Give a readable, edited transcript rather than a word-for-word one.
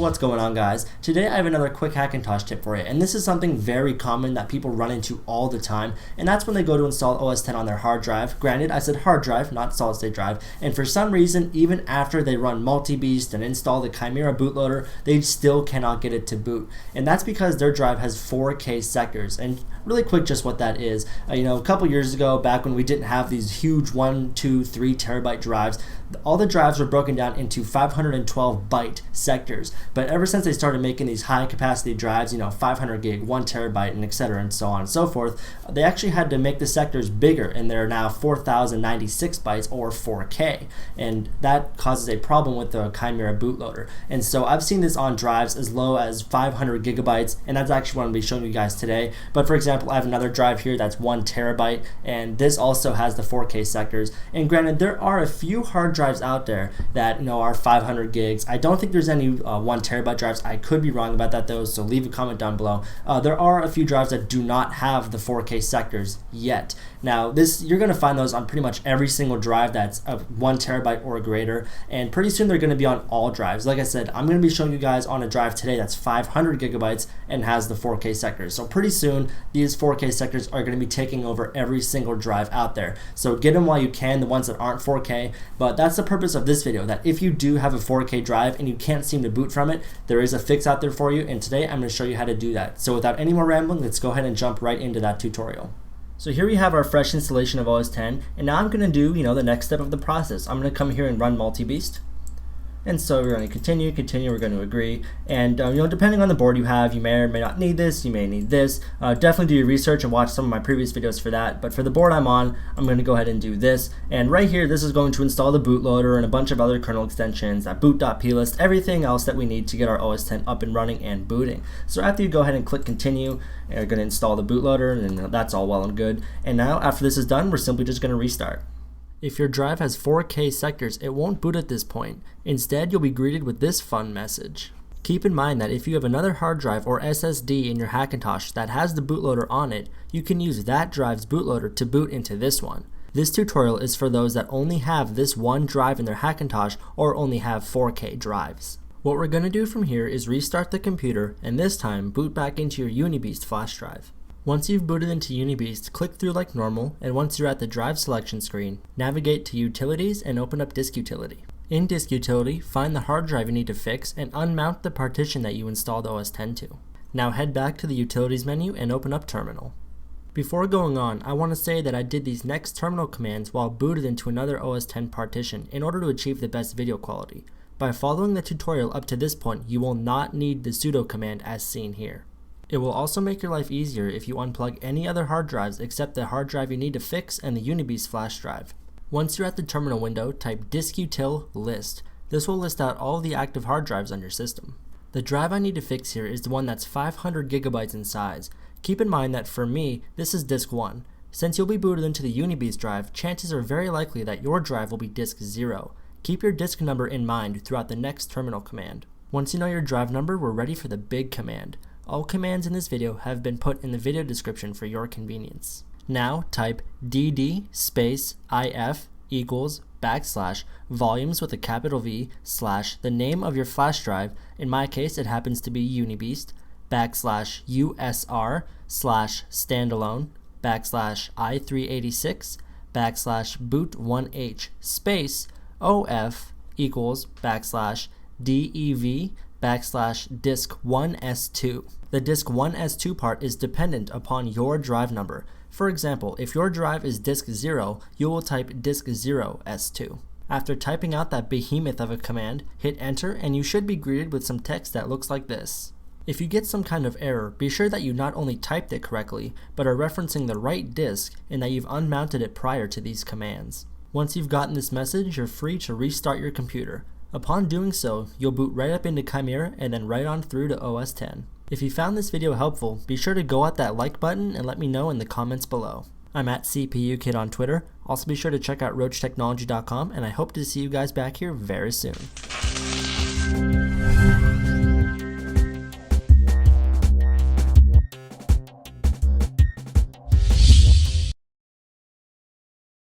What's going on, guys? Today I have another quick Hackintosh tip for you, and this is something very common that people run into all the time, and that's when they go to install OS X on their hard drive. Granted, I said hard drive, not solid state drive, and for some reason, even after they run MultiBeast and install the Chimera bootloader, they still cannot get it to boot, and that's because their drive has 4K sectors. And really quick, just what that is, a couple years ago, back when we didn't have these huge 1, 2, 3 terabyte drives, all the drives were broken down into 512 byte sectors. But ever since they started making these high capacity drives, 500 gig, 1 terabyte, and etc., and so on and so forth, they actually had to make the sectors bigger, and they're now 4096 bytes or 4K, and that causes a problem with the Chimera bootloader. And so I've seen this on drives as low as 500 gigabytes, and that's actually what I'm going to be showing you guys today. But for example, I have another drive here that's 1 terabyte, and this also has the 4K sectors. And granted, there are a few hard drives out there that are 500 gigs. I don't think there's any 1 terabyte drives. I could be wrong about that though, so leave a comment down below. There are a few drives that do not have the 4K sectors yet. Now you're going to find those on pretty much every single drive that's 1 terabyte or greater, and pretty soon they're going to be on all drives. Like I said, I'm going to be showing you guys on a drive today that's 500 gigabytes and has the 4K sectors. So pretty soon these 4K sectors are going to be taking over every single drive out there. So get them while you can, the ones that aren't 4K. But that's the purpose of this video, that if you do have a 4K drive and you can't seem to boot from it, there is a fix out there for you, and today I'm going to show you how to do that. So without any more rambling, let's go ahead and jump right into that tutorial. So here we have our fresh installation of OS X, and now I'm going to do the next step of the process. I'm going to come here and run MultiBeast. And so we're going to continue, we're going to agree, and depending on the board you have, you may or may not need this, you may need this. Definitely do your research and watch some of my previous videos for that, but for the board I'm on, I'm going to go ahead and do this. And right here, this is going to install the bootloader and a bunch of other kernel extensions, that boot.plist, everything else that we need to get our OS X up and running and booting. So after you go ahead and click continue, you're going to install the bootloader, and that's all well and good. And now after this is done, we're simply just going to restart. If your drive has 4K sectors, it won't boot at this point. Instead, you'll be greeted with this fun message. Keep in mind that if you have another hard drive or SSD in your Hackintosh that has the bootloader on it, you can use that drive's bootloader to boot into this one. This tutorial is for those that only have this one drive in their Hackintosh or only have 4K drives. What we're going to do from here is restart the computer, and this time boot back into your UniBeast flash drive. Once you've booted into UniBeast, click through like normal, and once you're at the drive selection screen, navigate to Utilities and open up Disk Utility. In Disk Utility, find the hard drive you need to fix and unmount the partition that you installed OS X to. Now head back to the Utilities menu and open up Terminal. Before going on, I want to say that I did these next terminal commands while booted into another OS X partition in order to achieve the best video quality. By following the tutorial up to this point, you will not need the sudo command as seen here. It will also make your life easier if you unplug any other hard drives except the hard drive you need to fix and the UniBeast flash drive. Once you're at the terminal window, type diskutil list. This will list out all the active hard drives on your system. The drive I need to fix here is the one that's 500 gigabytes in size. Keep in mind that for me, this is disk 1. Since you'll be booted into the UniBeast drive, chances are very likely that your drive will be disk 0. Keep your disk number in mind throughout the next terminal command. Once you know your drive number, we're ready for the big command. All commands in this video have been put in the video description for your convenience. Now type dd space if equals / volumes with a capital V / the name of your flash drive, in my case it happens to be UniBeast, / usr / standalone / i386 / boot1h space of equals / dev /disk1s2. The disk1s2 part is dependent upon your drive number. For example, if your drive is disk 0, you will type disk0s2. After typing out that behemoth of a command, hit enter and you should be greeted with some text that looks like this. If you get some kind of error, be sure that you not only typed it correctly, but are referencing the right disk and that you've unmounted it prior to these commands. Once you've gotten this message, you're free to restart your computer. Upon doing so, you'll boot right up into Chimera and then right on through to OS X. If you found this video helpful, be sure to go at that like button and let me know in the comments below. I'm at CPUKid on Twitter. Also be sure to check out RocheTechnology.com, and I hope to see you guys back here very soon.